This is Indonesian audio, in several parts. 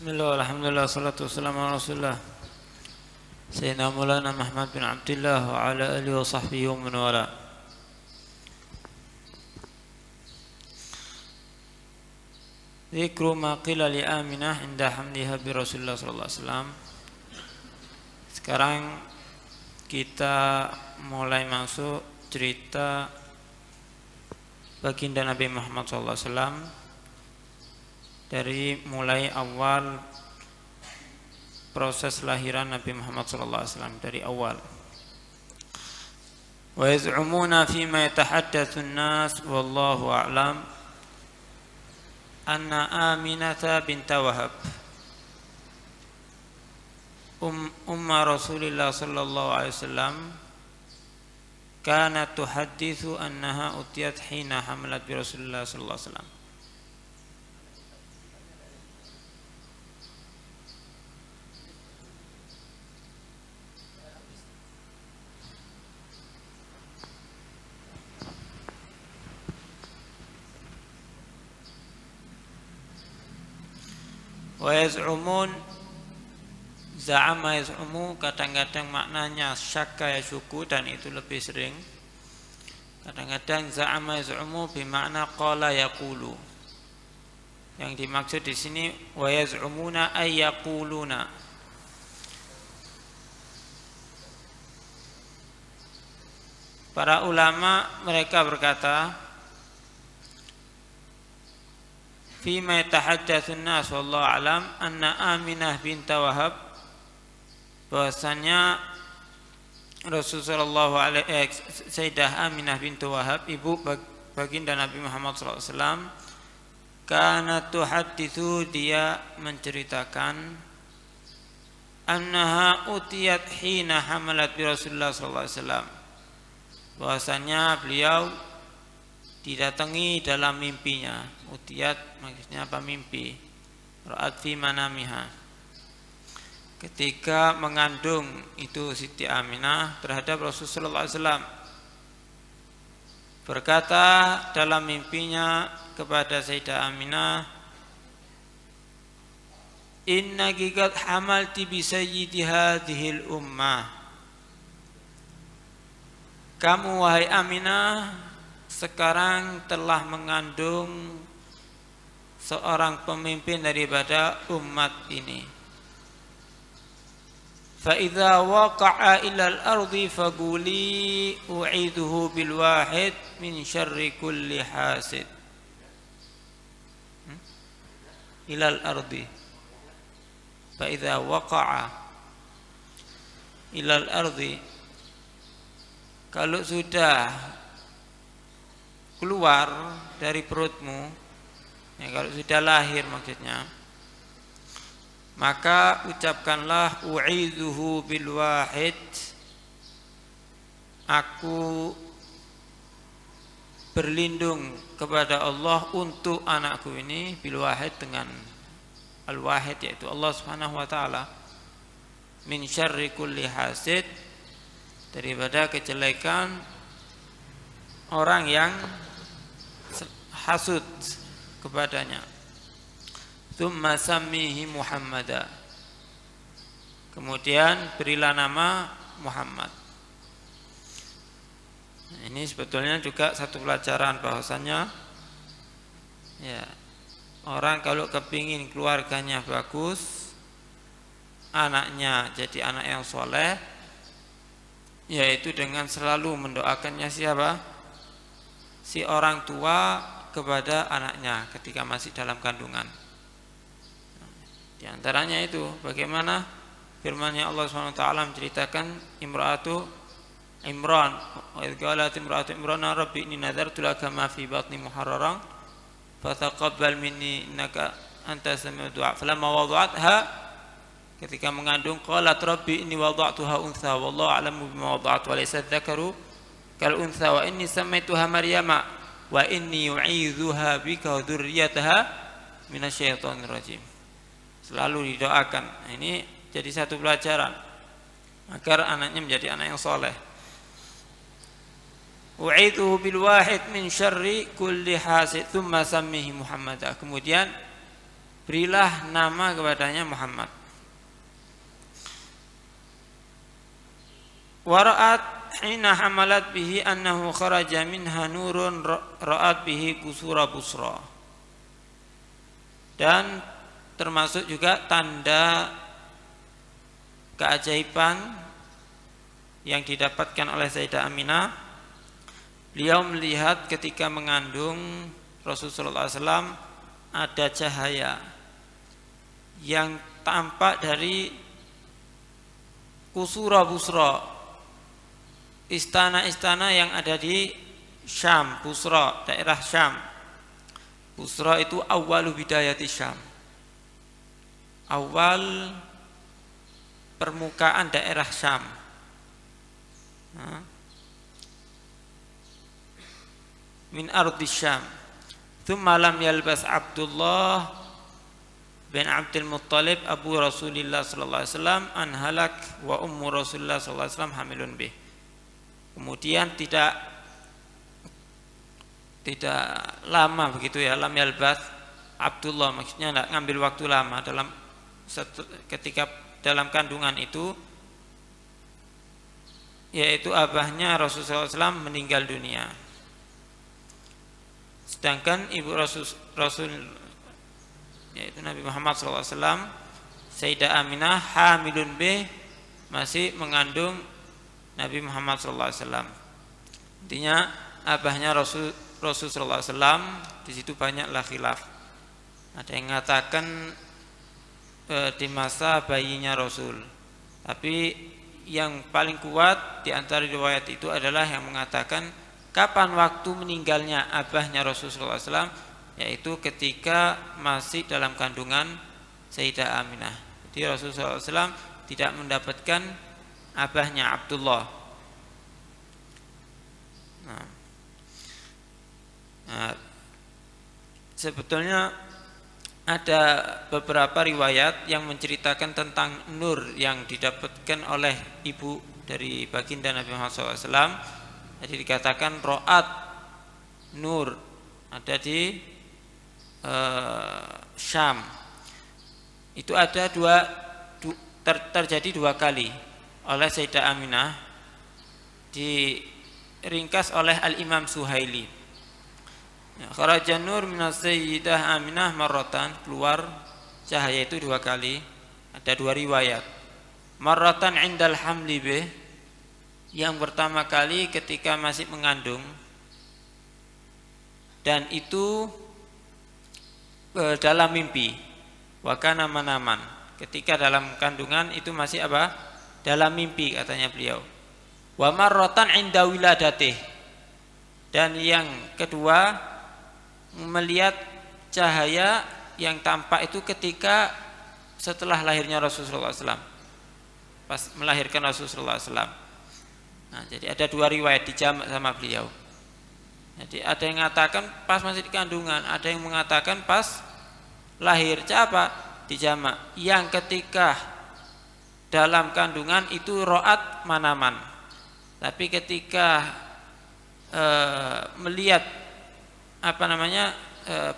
Bismillah, alhamdulillah, salatu wassalamu ala rasulullah Sayyidina Maulana Muhammad bin Abdullah wa ala alihi wa sahbihi wa man wala. Dzikru ma qila li Aminah inda hamliha bi Rasulullah sallallahu alaihi wasallam. Sekarang kita mulai masuk cerita baginda Nabi Muhammad sallallahu alaihi wasallam dari mulai awal proses lahiran Nabi Muhammad SAW, dari awal. Wa yaz'umuna fima yatahaddatsu an-nas wallahu a'lam anna Aminata binta Wahab umma Rasulillah sallallahu alaihi wasallam kanat tuhadditsu annaha utiyat hina hamalat bi Rasulillah sallallahu alaihi wasallam. Wa yaz'umun, za'ama yaz'umu kadang-kadang maknanya syakka yashuku, dan itu lebih sering. Kadang-kadang za'ama yaz'umu bermakna qala yaqulu. Yang dimaksud di sini wa yaz'umuna ay yaquluna. Para ulama mereka berkata fima yatahaddatsun nas wallahu alam anna Aminah binta Wahab, bahwasanya Rasulullah Sayyidah Aminah bintu Wahab, ibu baginda Nabi Muhammad SAW, kana tuhadditsu, dia menceritakan, annaha utiyat hina hamalat bi Rasulullah SAW, bahwasanya beliau didatangi dalam mimpinya. Utiyat maksudnya apa? Mimpi. Ra'at fi manamiha, ketika mengandung itu Siti Aminah terhadap Rasulullah SAW, berkata dalam mimpinya kepada Sayyidah Aminah, innaki qad hamalti bi sayyidi hadhil ummah, kamu wahai Aminah sekarang telah mengandung seorang pemimpin daripada umat ini. Fa idza waqa'a ila al-ardi faquli u'idhuhu bil wahid min syarri kulli hasid. Ila al-ardi, fa idza waqa'a ila al-ardi, kalau sudah keluar dari perutmu, ya, kalau sudah lahir maksudnya, maka ucapkanlah u'idzuhu bil wahid, aku berlindung kepada Allah untuk anakku ini, bil wahid dengan al wahid yaitu Allah Subhanahu wa taala, min syarri kulli hasid, daripada kejelekan orang yang hasud kepadanya. Tsumma sammihi Muhammada, kemudian berilah nama Muhammad. Ini sebetulnya juga satu pelajaran, bahwasanya ya, orang kalau kepingin keluarganya bagus, anaknya jadi anak yang soleh, yaitu dengan selalu mendoakannya siapa? Si orang tua kepada anaknya ketika masih dalam kandungan. Di antaranya itu bagaimana firman-Nya Allah SWT menceritakan imra'atu Imran, wa idh qalat imra'atu Imran rabbi inni nadartu laka ma fi batni muharraran fataqabbal minni innaka antas sami'ud du'a. Falamma wada'atha, ketika mengandung, qalat rabbi inni wada'tuha untha wallahu a'lamu bima wada'tu wa laysa dzakaru kal untha wa inni samaituha Maryama wa inni u'idzuha bika wa dzurriyyataha minasyaitonir rajim. Selalu didoakan. Ini jadi satu pelajaran agar anaknya menjadi anak yang soleh. U'idzuhu bil wahid min syarri kulli hasid tsumma sammihi Muhammadah, kemudian berilah nama kepadanya Muhammad. Wara'at hina hamalat bihi annahu kharaja minha nurun ra'at bihi kusura busra. Dan termasuk juga tanda keajaiban yang didapatkan oleh Sayyidah Aminah, beliau melihat ketika mengandung Rasulullah SAW ada cahaya yang tampak dari kusura busra, istana-istana yang ada di Syam, Busra, daerah Syam. Busra itu awalu bidayati Syam, awal permukaan daerah Syam. Min ardi Syam. Thumma lam yalbas Abdullah bin Abdul Muttalib Abu Rasulillah sallallahu alaihi wasallam an halak wa ummu Rasulillah sallallahu alaihi wasallam hamilun bih. Kemudian tidak lama begitu ya, lam yalbas Abdullah, maksudnya tidak ngambil waktu lama dalam ketika dalam kandungan itu, yaitu abahnya Rasulullah SAW meninggal dunia. Sedangkan ibu Rasul yaitu Nabi Muhammad SAW, Sayyidah Aminah hamilun bih, masih mengandung Nabi Muhammad SAW. Intinya abahnya Rasulullah SAW, di situ banyaklah khilaf. Ada yang mengatakan di masa bayinya Rasul, tapi yang paling kuat di antara riwayat itu adalah yang mengatakan kapan waktu meninggalnya abahnya Rasulullah SAW, yaitu ketika masih dalam kandungan Sayyidah Aminah. Jadi Rasulullah SAW tidak mendapatkan abahnya Abdullah. Nah, sebetulnya ada beberapa riwayat yang menceritakan tentang nur yang didapatkan oleh ibu dari baginda Nabi Muhammad SAW. Jadi dikatakan ro'at nur ada di Syam. Itu ada terjadi dua kali oleh Sayyidah Aminah, diringkas oleh Al-Imam Suhaili. Kharajan nur minas Sayyidah Aminah marratan, keluar cahaya itu dua kali. Ada dua riwayat. Marratan indal hamli bih, yang pertama kali ketika masih mengandung, dan itu dalam mimpi. Wa kana manaman, ketika dalam kandungan itu masih apa? Dalam mimpi katanya beliau. Wa marratan inda wiladatih, dan yang kedua melihat cahaya yang tampak itu ketika setelah lahirnya Rasulullah SAW, pas melahirkan Rasulullah SAW. Nah, jadi ada dua riwayat dijamak sama beliau. Jadi ada yang mengatakan pas masih di kandungan, ada yang mengatakan pas lahir. Apa? Dijamak. Yang ketika dalam kandungan itu ro'at manaman, tapi ketika melihat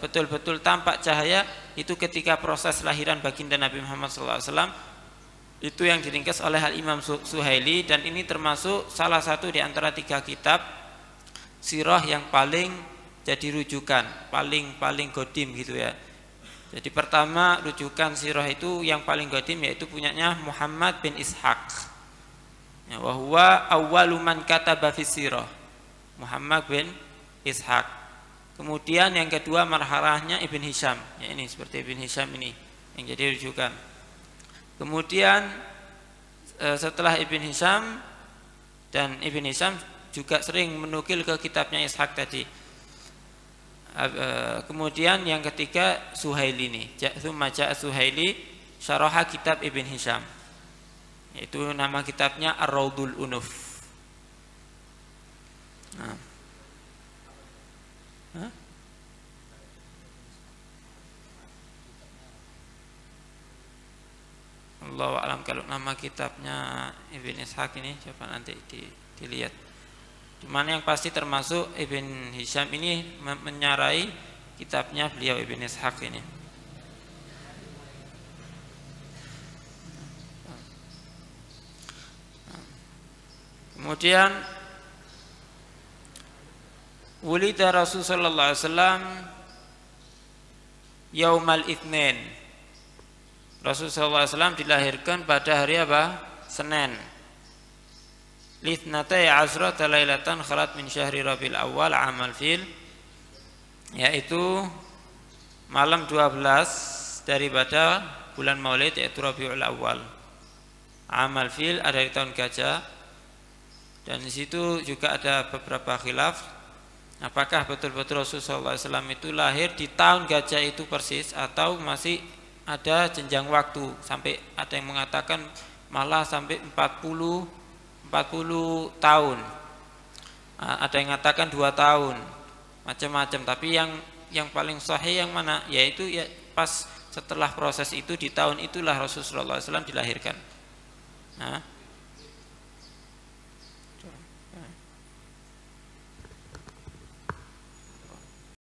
betul-betul tampak cahaya itu ketika proses lahiran baginda Nabi Muhammad SAW. Itu yang diringkas oleh Al-Imam Suhaili, dan ini termasuk salah satu di antara 3 kitab sirah yang paling jadi rujukan, paling godim gitu ya. Jadi pertama rujukan sirah itu yang paling godim yaitu punyanya Muhammad bin Ishaq. Ya, wa huwa awwalu man kataba fi sirah, Muhammad bin Ishaq. Kemudian yang kedua marharahnya Ibn Hisham, ya ini seperti Ibn Hisham ini yang jadi rujukan. Kemudian setelah Ibn Hisham, dan Ibn Hisham juga sering menukil ke kitabnya Ishaq tadi. Kemudian yang ketiga Suhaili ini, tsumma ja'a Suhaili syaraha kitab Ibn Hisham, yaitu nama kitabnya Ar-Raudul Unuf. Nah. Allahu a'lam kalau nama kitabnya Ibn Ishaq ini, coba nanti dilihat. Cuman yang pasti termasuk Ibn Hisham ini menyarai kitabnya beliau Ibn Ishaq ini. Kemudian wulida Rasul sallallahu alaihi wasallam yaumal itsnin. Rasul sallallahu alaihi wasallam dilahirkan pada hari apa? Senin. Litsnatai asrata lailatan khalat min syahri Rabiul Awwal amal fil, yaitu malam 12 daripada bulan Maulid yaitu Rabiul Awwal. Amal fil ada di tahun gajah. Dan di situ juga ada beberapa khilaf, apakah betul-betul Rasulullah SAW itu lahir di tahun gajah itu persis atau masih ada jenjang waktu, sampai ada yang mengatakan malah sampai 40 tahun, ada yang mengatakan 2 tahun, macam-macam. Tapi yang paling sahih yang mana? Yaitu ya pas setelah proses itu, di tahun itulah Rasulullah SAW dilahirkan. Nah,